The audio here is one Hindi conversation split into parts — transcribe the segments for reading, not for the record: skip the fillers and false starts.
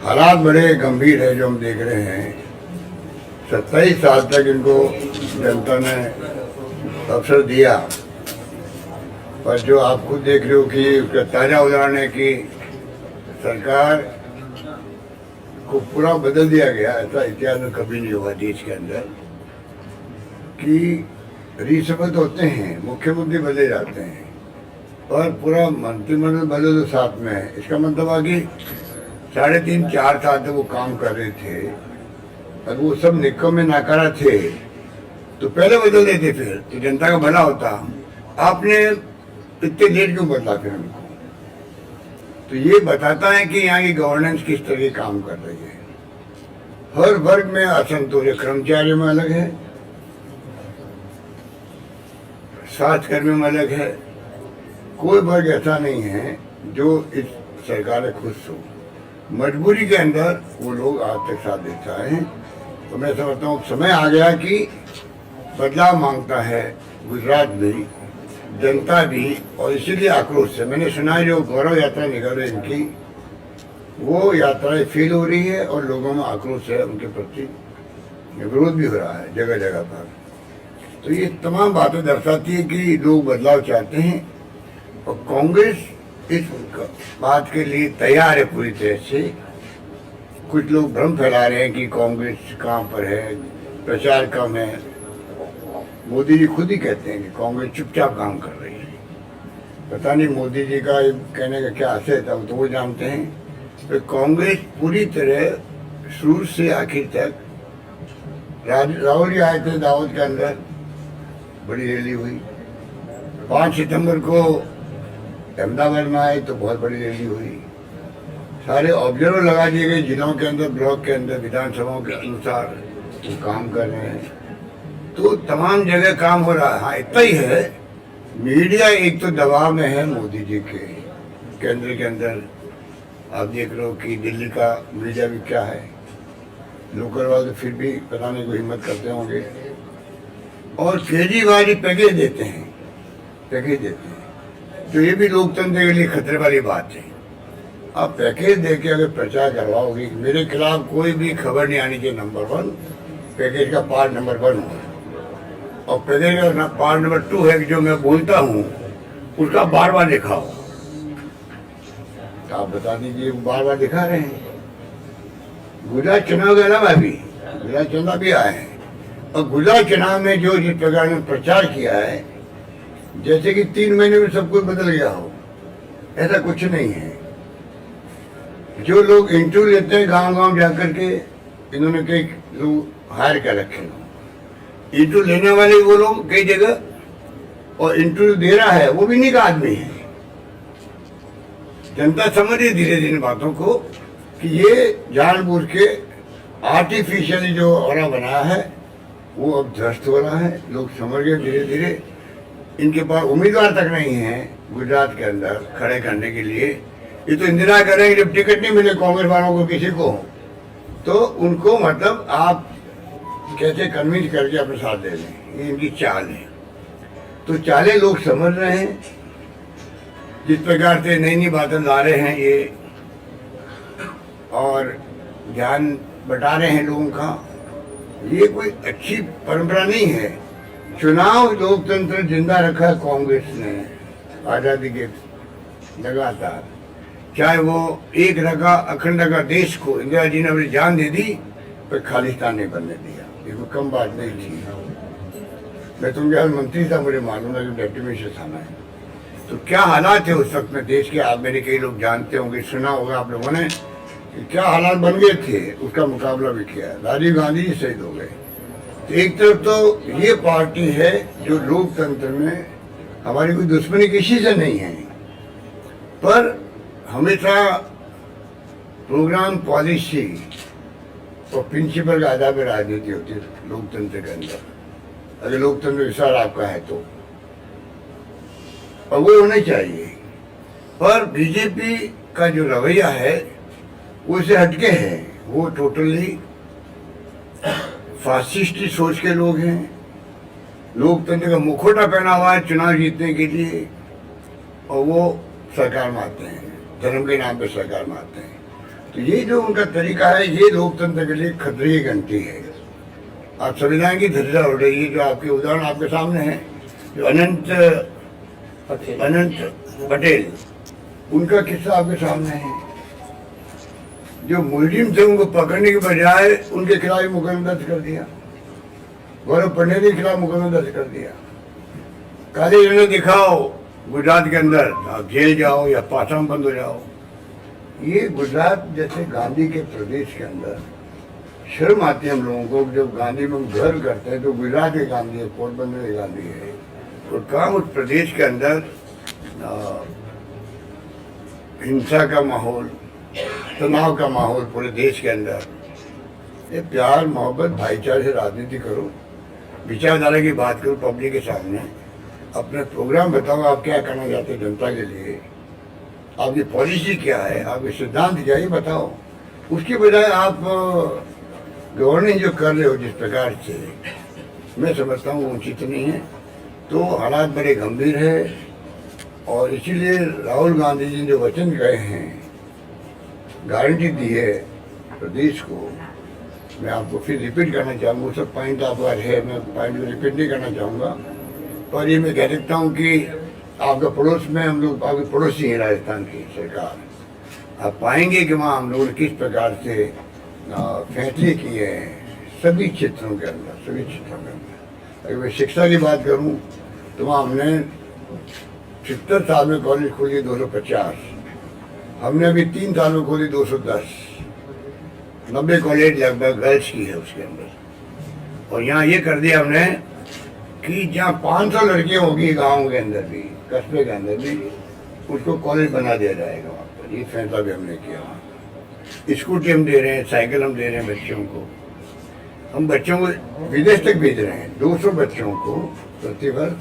हालात बड़े गंभीर है जो हम देख रहे हैं। 27 साल तक इनको जनता ने अवसर दिया, पर जो आप खुद देख रहे हो कि उसका ताज़ा उदाहरण है कि सरकार को पूरा बदल दिया गया। ऐसा इतिहास में कभी नहीं हुआ देश के अंदर कि रीशपथ होते हैं, मुख्यमंत्री बदले जाते हैं और पूरा मंत्रिमंडल बदल तो साथ में है। इसका मतलब है कि 3.5-4 साल तक वो काम कर रहे थे और वो सब निकम में नाकारा थे, तो पहले बदल देते फिर तो जनता का भला होता। आपने इतने लेट क्यों बदला फिर उनको? तो ये बताता है कि यहाँ की गवर्नेंस किस तरह काम कर रही है। हर वर्ग में असंतोष है, कर्मचारियों में अलग है, स्वास्थ्य कर्मियों में अलग है। कोई वर्ग ऐसा नहीं है जो इस सरकार से खुश हो। मजबूरी के अंदर वो लोग आज तक साथ देता है। तो मैं समझता हूँ समय आ गया कि बदलाव मांगता है गुजरात भी, जनता भी, और इसीलिए आक्रोश है। मैंने सुना है जो गौरव यात्रा निकल रही है इनकी, वो यात्राएं फेल हो रही है और लोगों में आक्रोश है, उनके प्रति विरोध भी हो रहा है जगह जगह पर। तो ये तमाम बातें दर्शाती है कि लोग बदलाव चाहते हैं और कांग्रेस इस बात के लिए तैयार है पूरी तरह से। कुछ लोग भ्रम फैला रहे हैं कि कांग्रेस कहाँ पर है, प्रचार कम है। मोदी जी खुद ही कहते हैं कि कांग्रेस चुपचाप काम कर रही है। पता नहीं मोदी जी का कहने का क्या आशय था, तो वो जानते हैं। तो कांग्रेस पूरी तरह शुरू से आखिर तक, राहुल जी आए थे दावत के अंदर, बड़ी रैली हुई। 5 सितंबर को अहमदाबाद में आए तो बहुत बड़ी रैली हुई। सारे ऑब्जर्वर लगा दिए गए जिलों के अंदर, ब्लॉक के अंदर, विधानसभाओं के अनुसार वो काम कर रहे हैं। तो तमाम जगह काम हो रहा है। हाँ, इतना ही है, मीडिया एक तो दबाव में है मोदी जी के केंद्र के अंदर। आप देख रहे हो कि दिल्ली का मीडिया भी क्या है, लोकल वाले फिर भी पता नहीं कोई हिम्मत करते होंगे। और केजरीवाल जी पैकेज देते हैं, तो ये भी लोकतंत्र के लिए खतरे वाली बात है। आप पैकेज दे के अगर प्रचार करवाओगे, मेरे खिलाफ कोई भी खबर नहीं आनी चाहिए, नंबर 1 पैकेज का पार्ट नंबर 1 हो, और पैकेज का पार्ट नंबर 2 है कि जो मैं बोलता हूँ उसका बार बार दिखाओ। तो आप बता दीजिए, बार बार दिखा रहे हैं। गुजरात चुनाव के अलावा भी, गुजरात चुनाव भी आए हैं, और गुजरात चुनाव में जो जिस प्रकार ने प्रचार किया है, जैसे कि 3 महीने में सब कुछ बदल गया हो, ऐसा कुछ नहीं है। जो लोग इंटरव्यू लेते हैं गांव गांव जाकर के, इन्होंने कई लोग हायर कर रखे हैं। इंटरव्यू लेने वाले वो लोग कई जगह, और इंटरव्यू दे रहा है वो भी नहीं का आदमी है। जनता समझ रही धीरे धीरे बातों को कि ये जानबूझ के आर्टिफिशियली जो और बनाया है वो अब ध्वस्त हो रहा है। लोग समझ गए धीरे धीरे। इनके पास उम्मीदवार तक नहीं है गुजरात के अंदर खड़े करने के लिए। ये तो इंतजार करेंगे जब टिकट नहीं मिले कांग्रेस वालों को किसी को, तो उनको मतलब आप कैसे कन्विंस करके अपने साथ दे लें, ये इनकी चाल है। तो चालें लोग समझ रहे हैं, जिस प्रकार से नई नई बातें ला रहे हैं ये, और ध्यान बटा रहे हैं लोगों का। ये कोई अच्छी परंपरा नहीं है। चुनाव लोकतंत्र जिंदा रखा है कांग्रेस ने आज़ादी के लगातार, चाहे वो एक रखा अखंड रखा देश को। इंदिरा जी ने अपनी जान दे दी, पर खालिस्तान नहीं बनने दिया। ये कोई कम बात नहीं थी। मैं तुमके हाल मंत्री था, मुझे मालूम है कि डेप्टी मिनिस्टर था मैं। तो क्या हालात थे उस वक्त में देश के, आप मेरे कई लोग जानते होंगे, सुना होगा आप लोगों ने कि क्या हालात बन गए थे। उसका मुकाबला भी किया। राजीव गांधी जी शहीद हो गए। तो एक तरफ तो ये पार्टी है जो लोकतंत्र में, हमारी कोई दुश्मनी किसी से नहीं है, पर हमेशा प्रोग्राम, पॉलिसी और प्रिंसिपल के आधार पर राजनीति होती है लोकतंत्र के अंदर, अगर लोकतंत्र विचार आपका है तो, और वो होना चाहिए। पर बीजेपी का जो रवैया है वो इससे हटके है। वो टोटली फासिस्टी सोच के लोग हैं। लोकतंत्र का मुखौटा पहना हुआ है चुनाव जीतने के लिए, और वो सरकार में आते हैं, धर्म के नाम पे सरकार में आते हैं। तो ये जो उनका तरीका है, ये लोकतंत्र के लिए खतरे की घंटी है। आप संविधान की धज्जियां उड़ रही है। जो आपके उदाहरण आपके सामने है, जो अनंत पटेल, उनका किस्सा आपके सामने है। जो मुलजिम थे उनको पकड़ने के बजाय उनके खिलाफ मुकदमा दर्ज कर दिया, गौरव पंडित के खिलाफ मुकदमा दर्ज कर दिया। काले झंडे दिखाओ गुजरात के अंदर, आप जेल जाओ या पासा में बंद हो जाओ। ये गुजरात जैसे गांधी के प्रदेश के अंदर शर्म आती है हम लोगों को। जब गांधी में घर करते हैं तो गुजरात के गांधी है, पोरबंदर के गांधी है, और काम उस प्रदेश के अंदर हिंसा का माहौल, तनाव का माहौल पूरे देश के अंदर। ये प्यार मोहब्बत भाईचारे से राजनीति करो, विचारधारा की बात करो पब्लिक के सामने, अपने प्रोग्राम बताओ आप क्या करना चाहते हैं जनता के लिए, आपकी पॉलिसी क्या है, आपके सिद्धांत क्या है बताओ। उसके बजाय आप गवर्निंग जो कर रहे हो जिस प्रकार से, मैं समझता हूँ उचित नहीं है। तो हालात बड़े गंभीर है, और इसीलिए राहुल गांधी जी ने जो वचन कहे हैं, गारंटी दी है प्रदेश को, मैं आपको फिर रिपीट करना चाहूँगा। सब पॉइंट आपका है, मैं पॉइंट को रिपीट नहीं करना चाहूँगा, पर ये मैं कह सकता हूँ कि आपका पड़ोस में हम लोग, आपके पड़ोसी हैं राजस्थान की सरकार, आप पाएंगे कि वहाँ हम लोगों ने किस प्रकार से फैसले किए हैं सभी क्षेत्रों के अंदर, सभी क्षेत्रों के अंदर। अगर मैं शिक्षा की बात करूँ तो वहाँ हमने 70 साल में कॉलेज खोली 250, हमने अभी 3 साल में खोली 210, 90 कॉलेज लगभग गर्ल्स की है उसके अंदर। और यहाँ ये कर दिया हमने कि जहाँ 500 लड़कियाँ होगी गाँव के अंदर भी, कस्बे के अंदर भी, उसको कॉलेज बना दिया जाएगा वहाँ पर। ये फैसला भी हमने किया। स्कूटी हम दे रहे हैं, साइकिल हम दे रहे हैं बच्चों को, हम बच्चों को विदेश तक भेज रहे हैं। 200 बच्चों को प्रति वर्ष,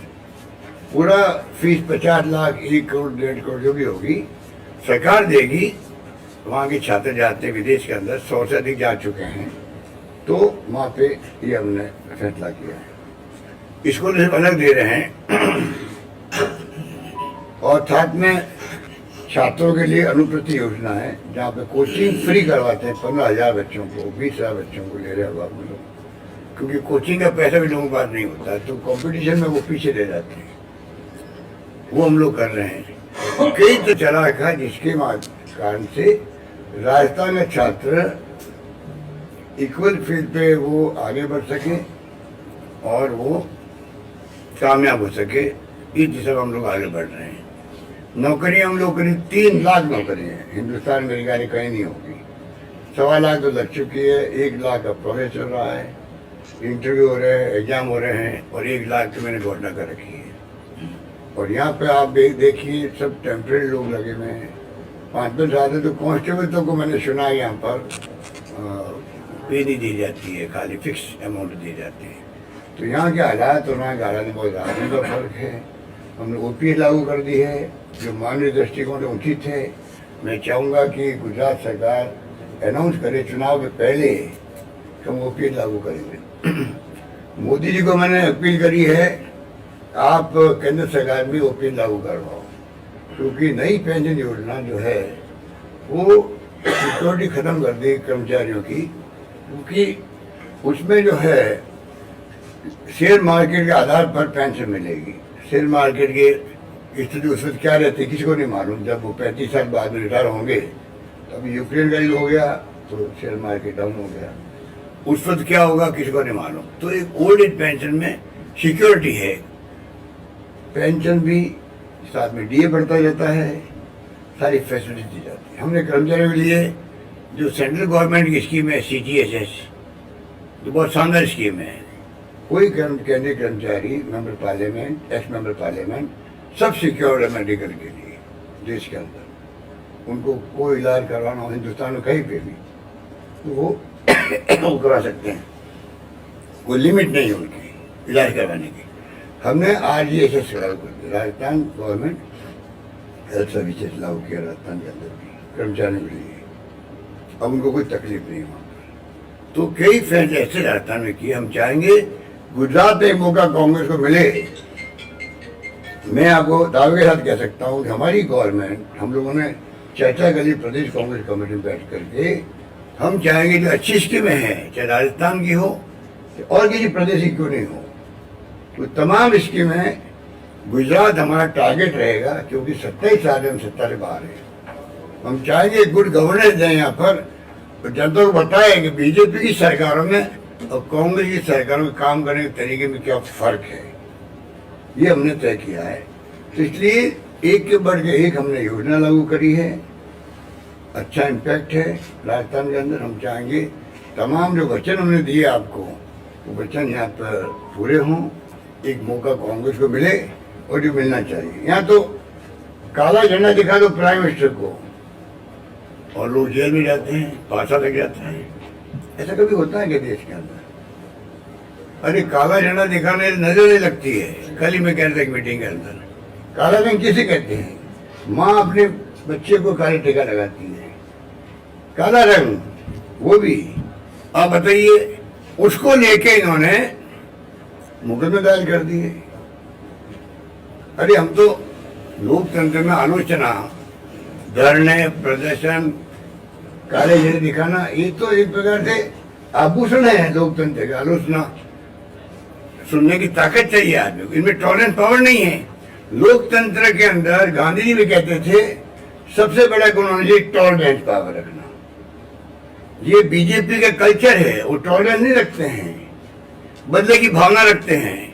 पूरा फीस 50 लाख, 1 करोड़, 1.5 करोड़ जो भी होगी सरकार देगी। वहाँ के छात्र जाते हैं विदेश के अंदर, 100 से अधिक जा चुके हैं। तो वहाँ पे ये हमने फैसला किया है। स्कूल सिर्फ अलग दे रहे हैं, और साथ में छात्रों के लिए अनुप्रति योजना है जहाँ पे कोचिंग फ्री करवाते हैं 15,000 बच्चों को, 20,000 बच्चों को ले रहे हैं हम लोग, क्योंकि कोचिंग का पैसा भी लोगों के पास नहीं होता, तो कंपटीशन में वो पीछे रह जाते हैं। वो हम लोग कर रहे हैं। कई तो चला रखा है जिसके कारण से राजस्थान में छात्र इक्वल फील्ड पे वो आगे बढ़ सके और वो कामयाब हो सके। इस दिशा में हम लोग आगे बढ़ रहे हैं। नौकरियां हम लोग करीब 3 लाख नौकरी हैं हिंदुस्तान में, निगरानी कहीं नहीं होगी। 1.25 लाख तो लग चुकी है, 1 लाख का प्रोसेस चल रहा है, इंटरव्यू हो रहे हैं, एग्जाम हो रहे हैं, और 1 लाख तो मैंने घोषणा कर रखी है। और यहाँ पे आप देखिए सब टेम्परेरी लोग लगे हुए हैं। 5-5 साल तो कांस्टेबल तो को मैंने सुना है यहाँ पर पे नहीं दी जाती है, खाली फिक्स अमाउंट दी जाती है। तो यहाँ के हालात और वहाँ के हालात में बहुत ज़्यादा का फर्क है। हमने OPS लागू कर दी है, जो मानवीय दृष्टिकोण से उचित है। मैं चाहूँगा कि गुजरात सरकार अनाउंस करे चुनाव के पहले कि हम OPS लागू करेंगे। मोदी जी को मैंने अपील करी है, आप केंद्र सरकार में OPS लागू करवाओ, क्योंकि नई पेंशन योजना जो है वो सिक्योरिटी खत्म कर दी कर्मचारियों की, क्योंकि उसमें जो है शेयर मार्केट के आधार पर पेंशन मिलेगी। शेयर मार्केट की स्थिति उस वक्त क्या रहती है किसी को नहीं मालूम। जब वो 35 साल बाद में रिटायर होंगे, तब यूक्रेन का युद्ध हो गया तो शेयर मार्केट डाउन हो गया, उस वक्त क्या होगा किसी को नहीं मालूम। तो एक ओल्ड एज पेंशन में सिक्योरिटी है, पेंशन भी साथ में DA बढ़ता जाता है, सारी फैसिलिटी दी जाती है। हमने कर्मचारियों के लिए जो सेंट्रल गवर्नमेंट की स्कीम है CGHS, जो बहुत शानदार स्कीम है, कोई केंद्रीय कर्मचारी, member parliament, x member parliament, सब सिक्योर्ड है मेडिकल के लिए देश के अंदर। उनको कोई इलाज करवाना हो हिंदुस्तान में कहीं पे भी तो वो करा सकते हैं, कोई लिमिट नहीं है उनकी इलाज करवाने की। हमने RGHS लागू कर दिया, राजस्थान गवर्नमेंट हेल्थ सर्विसेज लागू किया राजस्थान के अंदर भी कर्मचारियों के लिए। अब उनको कोई तकलीफ नहीं वहाँ पर। तो कई फैसले ऐसे राजस्थान में किए। हम चाहेंगे गुजरात में एक मौका कांग्रेस को मिले। मैं आपको दावे के साथ कह सकता हूँ कि हमारी गवर्नमेंट, हम लोगों ने चर्चा करी प्रदेश कांग्रेस कमेटी में बैठ करके। हम चाहेंगे जो अच्छी स्कीमें हैं, चाहे राजस्थान की हो और किसी प्रदेश की क्यों नहीं हो, तो तमाम स्कीमें गुजरात हमारा टारगेट रहेगा, क्योंकि 27 साल हम सत्ता से बाहर है। हम चाहेंगे गुड गवर्नेंस दें यहाँ पर, तो जनता को बताएं कि बीजेपी की सरकारों में और कांग्रेस की सरकारों में काम करने के तरीके में क्या फर्क है, ये हमने तय किया है। तो इसलिए एक के बढ़ के एक हमने योजना लागू करी है, अच्छा इम्पैक्ट है राजस्थान के अंदर। हम चाहेंगे तमाम जो वचन हमने दिए आपको, वो वचन यहाँ पर पूरे हों, एक मौका कांग्रेस को मिले और जो मिलना चाहिए। यहाँ तो काला झंडा दिखा दो प्राइम मिनिस्टर को और लोग जेल में जाते हैं, पासा लग जाता है। ऐसा कभी होता है क्या देश के अंदर? अरे काला झंडा दिखाने नजर नहीं लगती है। कल ही मैं कह रहा था एक मीटिंग के अंदर, काला रंग किसे कहते हैं? माँ अपने बच्चे को काले टीका लगाती है, काला रंग वो भी। आप बताइए, उसको लेके इन्होंने मुकदमे दायर कर दिए। अरे हम तो लोकतंत्र में आलोचना, धरने, प्रदर्शन, काले झंडे दिखाना, ये तो एक प्रकार से आभूषण है लोकतंत्र का। आलोचना सुनने की ताकत चाहिए आदमी को, इनमें टॉलरेंस पावर नहीं है। लोकतंत्र के अंदर गांधी जी भी कहते थे सबसे बड़ा गुण होना चाहिए टॉलरेंस पावर रखना। ये बीजेपी का कल्चर है, वो टॉलरेंस नहीं रखते हैं, बदले की भावना रखते हैं।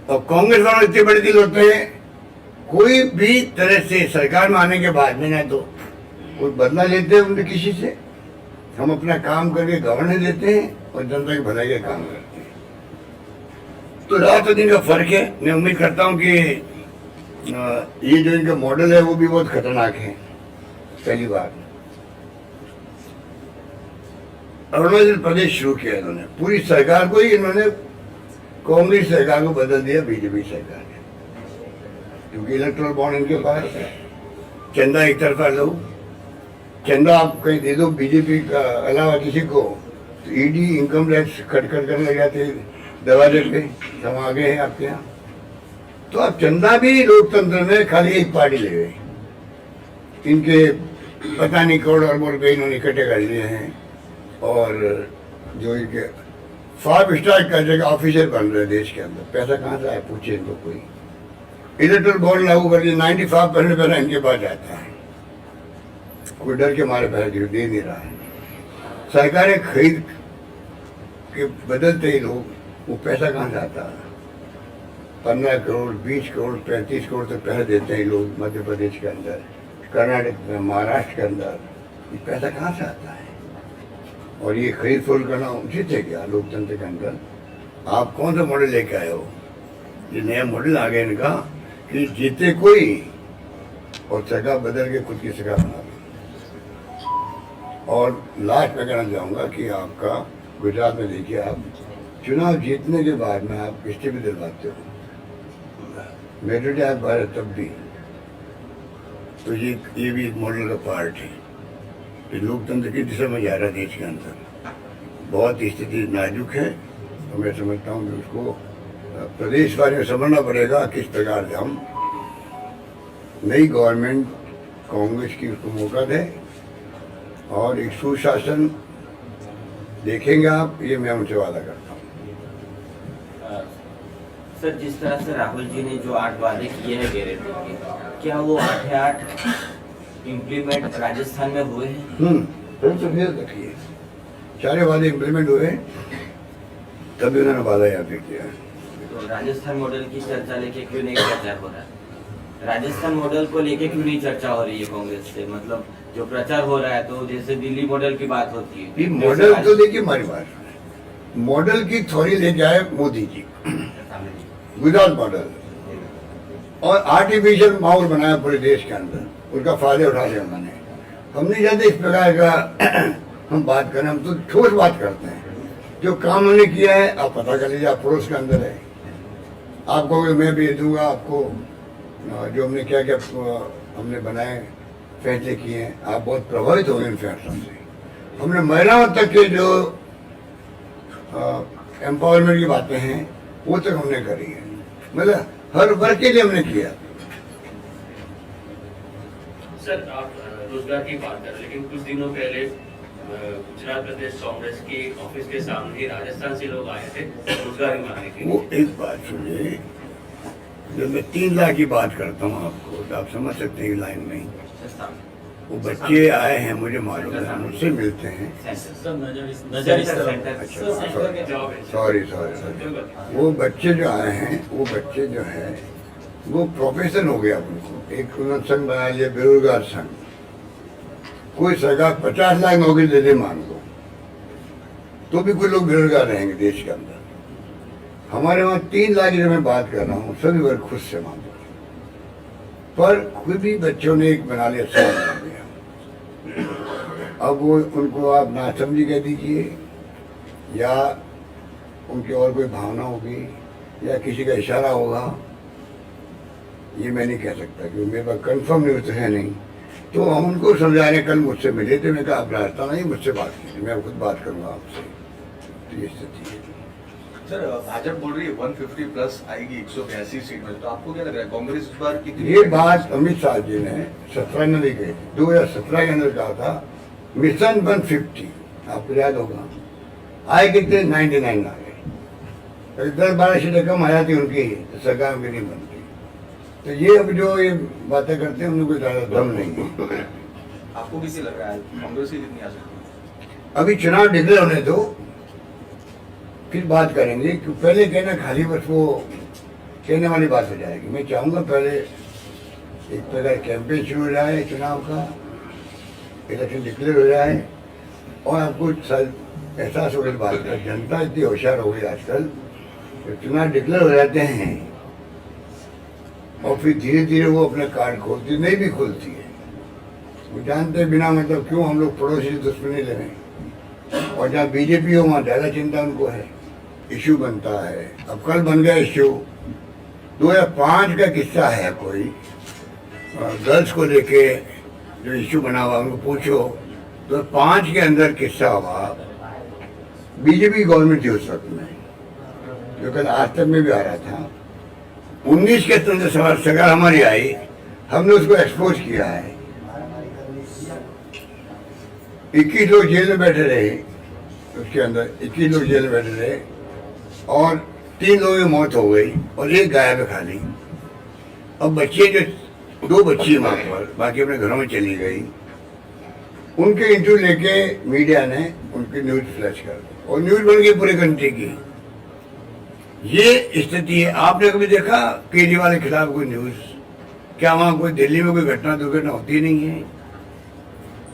और कांग्रेस वालों इतने बड़े दिल होते हैं, कोई भी तरह से सरकार में आने के बाद में ना तो कोई बदला लेते हैं उनके किसी से। हम अपना काम करके गवर्नेंस देते हैं और जनता की भलाई का काम करते हैं। तो रात और दिन का फर्क है। मैं उम्मीद करता हूँ कि ये जो इनका मॉडल है वो भी बहुत खतरनाक है। पहली बार अरुणाचल प्रदेश शुरू किया इन्होंने, पूरी सरकार को ही इन्होंने कांग्रेस सरकार को बदल दिया बीजेपी सरकार ने, क्योंकि इलेक्ट्रल बॉन्ड इनके पास है। चंदा एक तरफा लो, चंदा आप कहीं दे दो बीजेपी का अलावा किसी को, तो ईडी इनकम टैक्स खट करने लग जाते दरवाजे पे, हम आगे हैं आपके यहाँ। तो अब चंदा भी लोकतंत्र में खाली एक पार्टी ले गई, इनके पता नहीं करोड़ अरबों रुपये इन्होंने इकट्ठे कर लिए हैं। और जो इनके 5 स्टार का जगह ऑफिसर बन रहे देश के अंदर, पैसा कहाँ से आया पूछे इनको कोई। इलेक्ट्रल बॉन्ड लागू कर दिया, 95% पैसा इनके पास जाता है, कोई डर के मारे पैसा दे नहीं रहा है। सरकारें खरीद के बदलते ही लोग, वो पैसा कहाँ से आता है? 15 करोड़ 20 करोड़ 35 करोड़ तक पैसा देते हैं लोग मध्य प्रदेश के अंदर, कर्नाटक में, महाराष्ट्र के अंदर। ये पैसा कहाँ से आता है? और ये खरीद फरोख्त करना उचित है क्या लोकतंत्र के अंदर? आप कौन सा मॉडल लेके आए हो? ये नया मॉडल आ गया इनका कि जीते कोई और सरकार बदल के खुद की सरकार बना दो। और लास्ट में कहना चाहूँगा कि आपका गुजरात में देखिए, आप चुनाव जीतने के बाद में आप किस्तें भी दिलवाते हो, मेजोरिटी आप भारत तब भी। तो ये भी एक मॉडल का पार्ट है कि लोकतंत्र की दिशा में जा रहा है देश के अंदर। बहुत स्थिति नाजुक है, तो मैं समझता हूँ कि उसको प्रदेशवासियों में समझना पड़ेगा किस प्रकार से हम नई गवर्नमेंट कांग्रेस की उसको मौका दें और एक सुशासन देखेंगे आप, ये मैं उनसे वादा करता हूँ। सर, जिस तरह से राहुल जी ने जो 8 वादे किए हैं गारंटी के, क्या वो 8 इम्प्लीमेंट राजस्थान में हुए हैं? रखिए, सारे वादे इम्प्लीमेंट हुए, तभी उन्होंने वादा यहाँ पे किया। तो राजस्थान मॉडल की चर्चा लेके क्यों नहीं चर्चा हो रहा है? राजस्थान मॉडल को लेके क्यों नहीं चर्चा हो रही है कांग्रेस से? मतलब जो प्रचार हो रहा है, तो जैसे दिल्ली मॉडल की बात होती है। मॉडल तो देखिए, हमारी बात मॉडल की थोड़ी लेके आए मोदी जी, गुजरात मॉडल, और आर्टिफिशियल माहौल बनाया पूरे देश के अंदर, उसका फायदे उठा लिया उन्होंने। हम नहीं चाहते इस प्रकार का हम बात करें, हम तो ठोस बात करते हैं। जो काम हमने किया है आप पता कर लीजिए, आप पड़ोस के अंदर है, आपको मैं भेज दूंगा आपको जो हमने क्या क्या हमने बनाए फैसले किए हैं, आप बहुत प्रभावित होंगे इन फैसलों से। हमने महिलाओं तक के जो एम्पावरमेंट की बातें हैं वो तक हमने करी है, मतलब हर वर्ग के लिए हमने किया। सर, आप रोजगार रोजगार की बात कर रहे हैं, लेकिन कुछ दिनों पहले गुजरात प्रदेश कांग्रेस के ऑफिस के सामने ही राजस्थान से लोग आए थे रोजगार मांगने के वो लिए। एक बात सुनिए, जब मैं 3 लाख की बात करता हूँ आपको तो आप समझ सकते हैं लाइन में वो बच्चे आए हैं, मुझे मालूम है, मुझसे मिलते हैं। सॉरी वो बच्चे जो आए हैं वो बच्चे जो है वो प्रोफेशन हो गया उनको, एक उन्होंने संघ बना लिया बेरोजगार संघ। कोई सरकार 50 लाख नौकरी दे दे मान लो तो भी कोई लोग बेरोजगार रहेंगे देश के अंदर। हमारे वहाँ 3 लाख की मैं बात कर रहा हूँ, सभी वर्ग खुद से मान लो, पर खुद ही बच्चों ने एक बना लिया संघ बना दिया। अब वो उनको आप नासमझी कह दीजिए या उनकी और कोई भावना होगी या किसी का इशारा होगा, ये मैं नहीं कह सकता क्योंकि मेरे पास कंफर्म न्यूज़ तो है नहीं। तो हम उनको समझाने, कल मुझसे मिले थे, मैं कहा आप राजस्थान नहीं, मुझसे बात कीजिए, मैं खुद बात करूँगा आपसे। तो ये स्थिति है। सर भाजपा बोल रही है 150 प्लस आएगी 182 सीट में, तो आपको क्या लग रहा है कांग्रेस इस बार कितनी? ये बात अमित शाह जी ने 17 में नहीं कही, 2017 के अंदर कहा था मिशन 150, आपको याद होगा। आए कितने? 99 आ गए, 10-12 सीटें कम आ जाती उनकी तो सरकार में नहीं बनती। तो ये अब जो ये बातें करते हैं उनको कोई ज़्यादा दम नहीं है। आपको किसी लग रहा है कांग्रेस की कितनी आ सकती है? अभी चुनाव डिक्लेयर होने दो, फिर बात करेंगे। कि पहले कहना खाली बस वो कहने वाली बात हो जाएगी। मैं चाहूँगा पहले एक प्रकार कैंपेन शुरू हो जाए चुनाव का, इलेक्शन डिक्लेयर हो जाए और आपको एहसास हो गई बात का, जनता इतनी होशियार हो गई आजकल, तो चुनाव डिक्लेयर हो जाते हैं और फिर धीरे धीरे वो अपने कार्ड खोलती, नहीं भी खोलती है। वो जानते हैं बिना मतलब क्यों हम लोग पड़ोसी से दुश्मनी ले रहे हैं, और जहाँ बीजेपी हो वहाँ ज़्यादा चिंता उनको है। इशू बनता है, अब कल बन गया इशू 2005 का किस्सा है, कोई गर्ल्स को लेके जो इशू बना हुआ उनको पूछो। 2005 के अंदर किस्सा हुआ, बीजेपी गवर्नमेंट थी उस वक्त में, जो कल आज तक में भी आ रहा था। 19 के अंदर सरकार हमारी आई, हमने उसको एक्सपोज किया है। 21 लोग जेल में बैठे रहे, उसके अंदर 21 लोग जेल में बैठे रहे और 3 लोगों की मौत हो गई और एक गायब है खाली। अब बच्चे जो 2 बच्ची वहाँ पर, बाकी अपने घरों में चली गई, उनके इंटरव्यू लेके मीडिया ने उनकी न्यूज फ्लैश कर दी और न्यूज बन गई पूरे कंट्री की। ये स्थिति है। आपने कभी देखा केजरीवाल के खिलाफ कोई न्यूज? क्या वहाँ कोई दिल्ली में कोई घटना दुर्घटना होती नहीं है?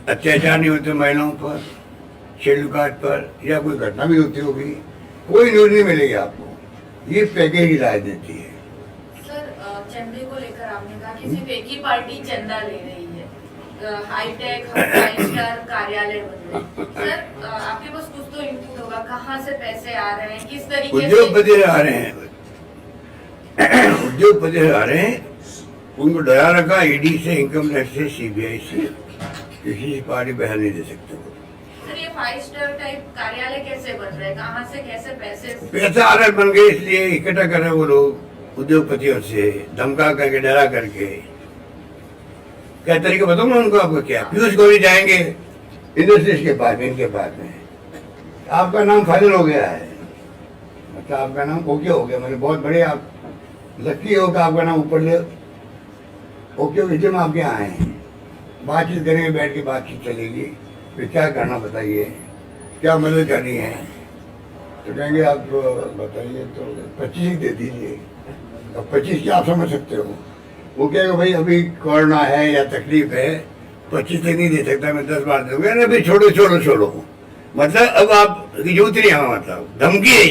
अत्याचार नहीं होते महिलाओं पर, शेड्यूल कास्ट पर, या कोई घटना भी होती होगी? कोई न्यूज नहीं मिलेगी आपको। ये पैकेज की राजनीति है। सर चंदे को लेकर आपने कहा कि सिर्फ एक ही पार्टी चंदा ले रही है, हाईटेक 5 स्टार कार्यालय बन रहे। सर आपके पास कुछ तो इनपुट होगा, कहाँ से पैसे आ रहे हैं, किस तरीके से? उद्योगपति आ रहे हैं, उद्योगपति आ रहे हैं, उनको डरा रखा ईडी से, इनकम टैक्स से, सीबीआई से, किसी पार्टी बहल नहीं दे सकते वो। सर ये 5 स्टार टाइप कार्यालय कैसे बन रहे हैं, कहाँ से कैसे पैसे? पैसा आ रहा बन गए, इसलिए इकट्ठा कर रहे वो लोग उद्योगपतियों से, धमका करके, डरा करके। क्या तरीके बताऊँ ना उनको? आपको क्या पीयूष गोयल जाएंगे इंडस्ट्रीज के पास में, इनके पास में, आपका नाम फाइनल हो गया है, मतलब आपका नाम ओके हो गया, मतलब बहुत बड़े आप लकी हो कि आपका नाम ऊपर ले ओके हो, इसलिए हम आपके यहाँ आए हैं। बातचीत करेंगे, बैठ के बातचीत चलेगी, फिर क्या करना बताइए, क्या मदद करनी है। तो कहेंगे आप बताइए, तो 25 दे दीजिए। अब 25 क्या आप समझ सकते हो? वो कहेगा भाई अभी कोरोना है या तकलीफ है, 25 तक नहीं दे सकता, मैं 10 बार दूंगा ना, भाई छोड़ो छोड़ो छोड़ो। मतलब अब आप जरूरत नहीं है, मतलब धमकी है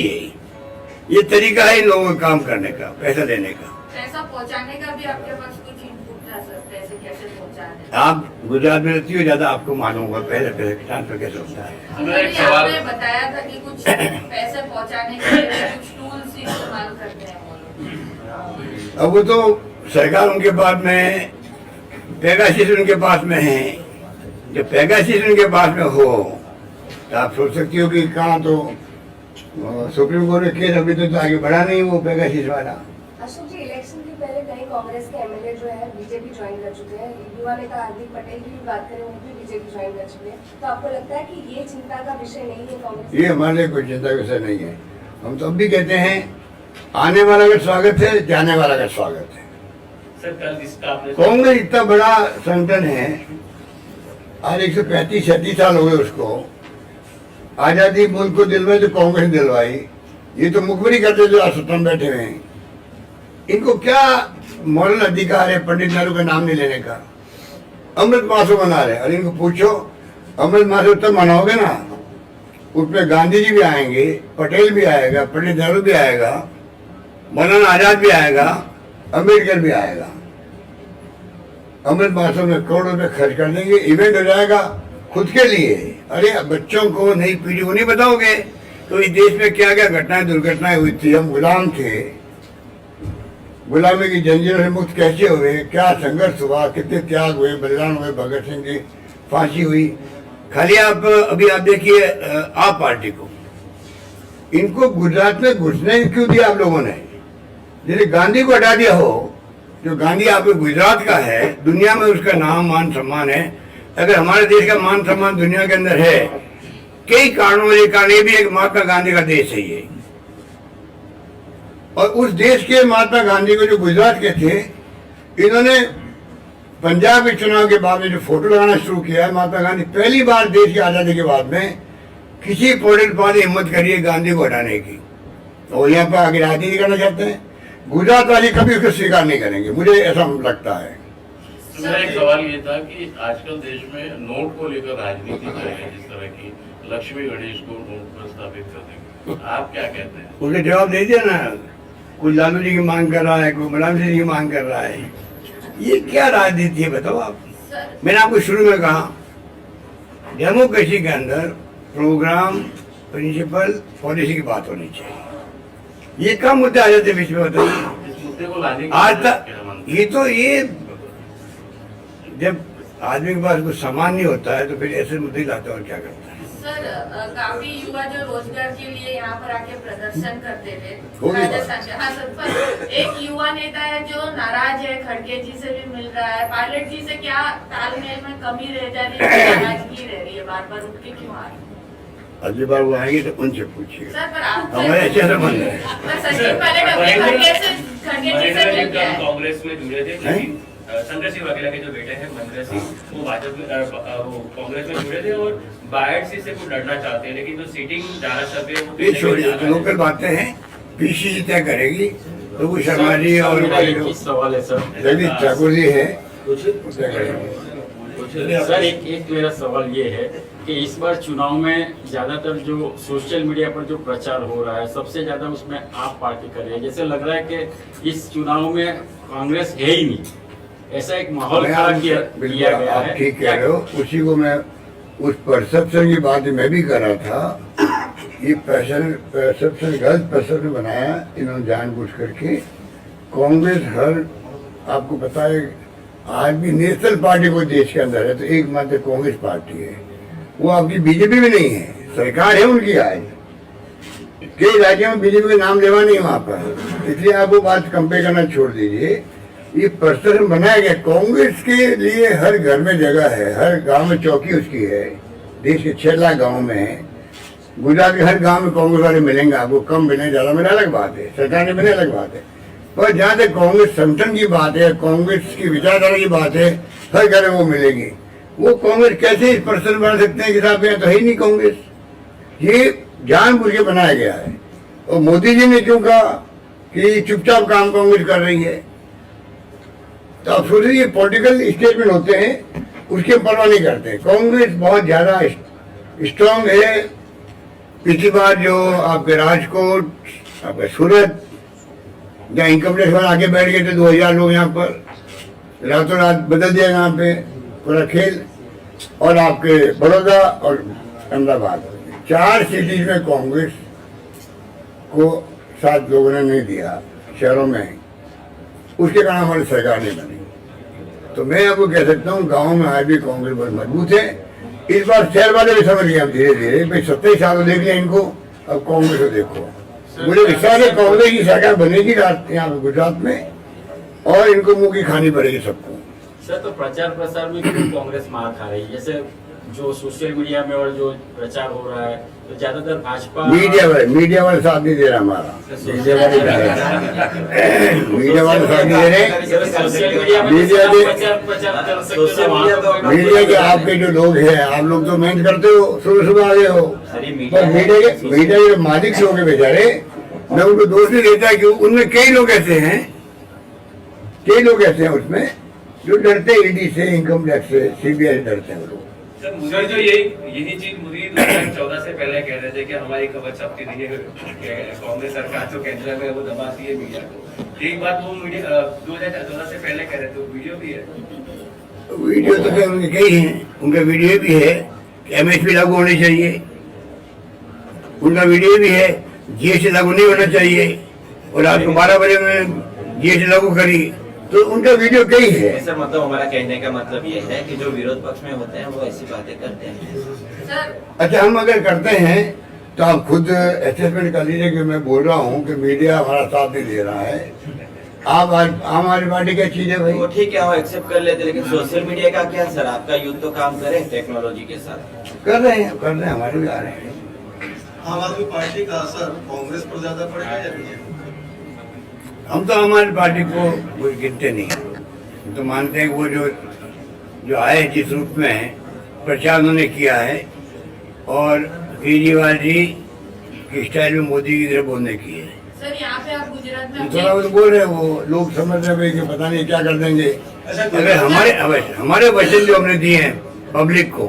ये तरीका है इन लोगों को काम करने का, पैसा लेने का। पैसा पहुँचाने का भी आपके पास कुछ इनपुट था सर, पैसे कैसे पहुँचाने? आप गुजरात में रहती हो, ज्यादा आपको मालूम होगा पहले ट्रांसफर कैसे होता है। आपने बताया था कि कुछ पैसे पहुँचाने के लिए कुछ टूल्स इस्तेमाल करते हैं वो लोग। अब वो तो सरकार उनके पास में, पेगासिस उनके पास में है। जब पेगासिस उनके पास में हो तो आप सोच सकती हो कि कहाँ, तो सुप्रीम कोर्ट में केस अभी तो आगे बढ़ा नहीं वो पेगासिस वाला। अशोक जी, इलेक्शन के पहले कई कांग्रेस के एमएलए जो है बीजेपी ज्वाइन कर चुके हैं। युवा नेता हार्दिक पटेल की भी बात करें, वो भी बीजेपी ज्वाइन कर चुके हैं। तो आपको लगता है कि ये चिंता का विषय नहीं है कांग्रेस? ये हमारे लिए कोई चिंता का विषय नहीं है। हम तो अब भी कहते हैं आने वाला का स्वागत है, जाने वाला का स्वागत है। सर कल इसका आपने कांग्रेस इतना बड़ा संगठन है, आज 135-36 साल हो गए उसको। आजादी मुल्क को दिलवाई तो कांग्रेस ने दिलवाई। ये तो मुखबरी करते जो सत्ता में बैठे हुए हैं, इनको क्या मौलिक अधिकार है पंडित नेहरू का नाम नहीं लेने का? अमृत महोत्सव मना रहे, अरे इनको पूछो अमृत महोत्सव तब मनाओगे ना, उसमें गांधी जी भी आएंगे, पटेल भी आएगा, पंडित नेहरू भी आएगा, मौलाना आजाद भी आएगा, अम्बेडकर भी आएगा। अमृत महोत्सव में करोड़ों रुपए खर्च कर देंगे, इवेंट हो जाएगा खुद के लिए। अरे बच्चों को, नई पीढ़ी को नहीं बताओगे तो इस देश में क्या क्या घटनाएं दुर्घटनाएं हुई थी। हम गुलाम थे, गुलामी की जंजीरों से मुक्त कैसे हुए, क्या संघर्ष हुआ, कितने त्याग हुए, बलिदान हुए, भगत सिंह की फांसी हुई। खाली आप अभी आप देखिए आप पार्टी को, इनको गुजरात में घुसने क्यों दिया आप लोगों ने? जैसे गांधी को हटा दिया हो, जो गांधी आपके गुजरात का है, दुनिया में उसका नाम मान सम्मान है। अगर हमारे देश का मान सम्मान दुनिया के अंदर है, कई कारणों के कारण ये भी एक महात्मा गांधी का देश है ये। और उस देश के महात्मा गांधी को जो गुजरात के थे, इन्होंने पंजाब के चुनाव के बाद में जो फोटो लगाना शुरू किया है, महात्मा गांधी पहली बार देश की आजादी के बाद में किसी पॉलिटिकल पार्टी हिम्मत करिए गांधी को हटाने की, तो यहाँ पर आगे राजनीति करना चाहते हैं। गुजरात वाले कभी उसको स्वीकार नहीं करेंगे, मुझे ऐसा लगता है। तो मेरा एक सवाल ये था कि आजकल देश में नोट को लेकर राजनीति चल रही है, जिस तरह की लक्ष्मी गणेश को नोट पर स्थापित कर देंगे, आप क्या कहते हैं? उसे जवाब दे दिया ना, कोई लालू जी की मांग कर रहा है, कोई मुलायम सिंह जी की मांग कर रहा है। ये क्या राजनीति है बताओ आप? मैंने आपको शुरू में कहा, डेमोक्रेसी के अंदर प्रोग्राम, प्रिंसिपल, पॉलिसी की बात होनी चाहिए। ये कम मुद्दे आ जाते बीच में, बताइए। इस मुद्दे को लाने आज तक ये जब आदमी के पास कुछ सामान नहीं होता है तो फिर ऐसे मुद्दे लाते और क्या करता है। सर काफी युवा जो रोजगार के लिए यहाँ पर आके प्रदर्शन करते हो थे गई राजस्थान से। हाँ सर, पर एक युवा नेता है जो नाराज है, खड़गे जी से भी मिल रहा है, पायलट जी से क्या तालमेल में कमी रह जा रही है, नाराजगी रह रही है, बार बार उठ के क्यों आ रही है? अगली बार वो आएंगे तो उनसे पूछिए, सर पर आप हमारे अच्छे संबंध है। पर सचिन पायलट अपने खड़गे जी से मिल गया है। कांग्रेस में जुड़े थे, लेकिन शंकर सिंह वाघेला के जो बेटे हैं महेंद्र सिंह, वो भाजपा में वो कांग्रेस में जुड़े थे और बायड से कुछ लड़ना चाहते हैं, लेकिन जो सीटिंग महाराष्ट्र पे वो ये छोड़िए, लोकल बातें हैं, पीसीसी तय करेगी। रघु शर्मा जी और सवाल है सर, जगदीश ठाकुर जी है, सर एक मेरा सवाल ये है कि इस बार चुनाव में ज्यादातर जो सोशल मीडिया पर जो प्रचार हो रहा है, सबसे ज्यादा उसमें आप पार्टी कर रही है। जैसे लग रहा है कि इस चुनाव में कांग्रेस है ही नहीं, ऐसा एक माहौल खड़ा किया गया आप है। ठीक कह रहे हो, उसी को मैं उस परसेप्शन की बात मैं भी कर रहा था। ये परसेप्शन गलत परसेप्शन बनाया इन्होंने जानबूझ करके। कांग्रेस हर, आपको पता है, आज भी नेशनल पार्टी कोई देश के अंदर है तो एकमात्र कांग्रेस पार्टी है, वो आपकी बीजेपी में नहीं है, सरकार है उनकी। आज कई राज्यों में बीजेपी का नाम लेवा नहीं वहां पर, इसलिए आप वो बात कंपेयर करना छोड़ दीजिए। ये परसेप्शन बनाया गया, कांग्रेस के लिए हर घर में जगह है, हर गांव में चौकी उसकी है, देश के 6 लाख गाँव में है। गुजरात के हर गांव में कांग्रेस वाले मिलेंगे आपको, कम मिले ज्यादा मिले अलग बात है, सरकार ने मिले अलग बात है, पर जहाँ तक कांग्रेस संगठन की बात है, कांग्रेस की विचारधारा की बात है, हर घर में वो मिलेगी। वो कांग्रेस कैसे इस परसेंट बना सकते हैं कि साहब यहाँ तो है ही नहीं कांग्रेस? ये जानबूझ के बनाया गया है। और मोदी जी ने क्यों कहा कि चुपचाप काम कांग्रेस कर रही है? तो आप सोचिए, ये पॉलिटिकल स्टेटमेंट होते हैं, उसके परवाह नहीं करते। कांग्रेस बहुत ज्यादा स्ट्रांग है। पिछली बार जो आपके राजकोट, आपके सूरत, जहाँ इनकम टैक्स वाले आके बैठ गए थे 2000 लोग, यहाँ पर रातों रात बदल दिया यहाँ पे पूरा खेल। और आपके बड़ौदा और अहमदाबाद, 4 सिटीज में कांग्रेस को 7 लोगों ने नहीं दिया शहरों में, उसके कारण हमारी सरकार नहीं बनी। तो मैं आपको कह सकता हूँ, गाँव में आज भी कांग्रेस बहुत मजबूत है। इस बार शहर वाले भी समझ गए अब धीरे धीरे, भाई 27 साल देख लिया इनको, अब कांग्रेस को देखो। मुझे विश्वास है कांग्रेस की सरकार बनेगी यहाँ पे गुजरात में, और इनको मुंह की खानी पड़ेगी सबको। सर तो प्रचार प्रसार में क्यों कांग्रेस मार खा रही है? जैसे जो सोशल मीडिया में और जो प्रचार हो रहा है तो ज्यादातर भाजपा मीडिया वाले साथ नहीं दे रहा हमारा, मीडिया वाले साथ नहीं दे रहे। सोशल मीडिया में मीडिया के प्रचार कर सकते हैं वहाँ तो मीडिया के आपके जो लोग हैं, आप लोग तो मेहनत करते हो, सुबह सुबह आगे हो, पर मीडिया के मालिक लोग हैं बेचारे, मैं उनको दोष नहीं देता कि उनमें कई लोग ऐसे हैं उसमें जो डरते हैं ईडी से, इनकम टैक्स से, सीबीआई से डरते हैं वो लोग। सर मुझे तो यही चीज मुझे 2014 से पहले कह रहे थे कि हमारी खबर छपती नहीं है, कांग्रेस सरकार जो केंद्र में वो दबाती है मीडिया को। एक बात वो मीडिया 2014 से पहले कह रहे थे, वीडियो भी है। वीडियो तो क्या उनके कई हैं, उनका वीडियो भी है कि एमएसपी लागू होनी चाहिए, उनका वीडियो भी है जीएसटी लागू नहीं होना चाहिए, और रात को 12 बजे में जीएसटी लागू करी, तो उनका वीडियो कई है। सर मतलब हमारा कहने का मतलब ये है कि जो विरोध पक्ष में होते हैं वो ऐसी बातें करते हैं। सर अच्छा, हम अगर करते हैं तो आप खुद असेसमेंट कर लीजिए कि मैं बोल रहा हूँ कि मीडिया हमारा साथ नहीं दे रहा है। आप आम आदमी पार्टी क्या चीज है भाई? वो ठीक है, हम एक्सेप्ट कर लेते, लेकिन सोशल मीडिया का क्या सर? आपका यूथ तो काम करे टेक्नोलॉजी के साथ। कर रहे हैं हमारे भी आ रहे हैं। आम आदमी पार्टी का असर कांग्रेस पर ज्यादा पड़ेगा या बीजेपी? हम तो हमारी पार्टी को कोई गिनते नहीं, हम तो मानते हैं कि वो जो आए जिस रूप में प्रचार उन्होंने किया है, और केजरीवाल जी की स्टाइल में मोदी की तरह बोलने की है। सर यहाँ पे आप गुजरात में थोड़ा बहुत बोल रहे हैं, वो लोग समझ रहे हैं कि पता नहीं क्या कर देंगे। अगर हमारे वचन जो हमने दिए हैं पब्लिक को,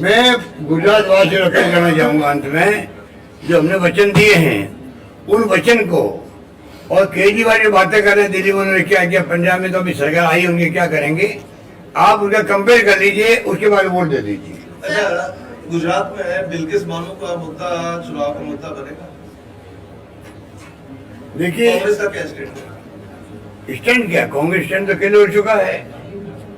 मैं गुजरात वासी से अपील करना चाहूँगा अंत में, जो हमने वचन दिए हैं उन वचन को, और केजरीवाल जो बातें कर रहे हैं दिल्ली में उन्होंने क्या किया, पंजाब में तो अभी सरकार आई होंगी, क्या करेंगे आप उनका कंपेयर कर लीजिए, उसके बाद वोट दे दीजिए। अच्छा, गुजरात में बिल्किस बानो का मुद्दा चुनाव का मुद्दा बनेगा? देखिए कांग्रेस का क्या स्टैंड? स्टैंड क्या, कांग्रेस स्टैंड तो क्लियर हो चुका है।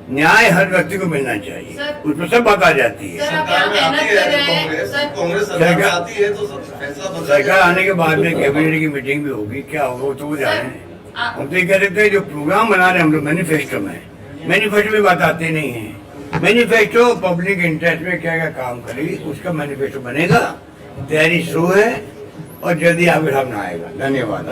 न्याय हर व्यक्ति को मिलना चाहिए, सर- उसमें सब बात आ जाती है। सर, आप सरकार में यहाँ आती मेहनत कर है रहे हैं, कांग्रेस, सर। कांग्रेस सरकार में सरकार- आती है तो फैसला बदल सरकार आने के बाद में कैबिनेट की मीटिंग भी होगी, क्या होगा वो तो वो जाने। हम तो ये कह सकते हैं जो प्रोग्राम बना रहे हैं हम लोग मैनिफेस्टो में बात आती नहीं है। मैनिफेस्टो पब्लिक इंटरेस्ट में क्या क्या काम करेगी उसका मैनिफेस्टो बनेगा, तैयारी शुरू है और जल्दी आगे सामने आएगा। धन्यवाद।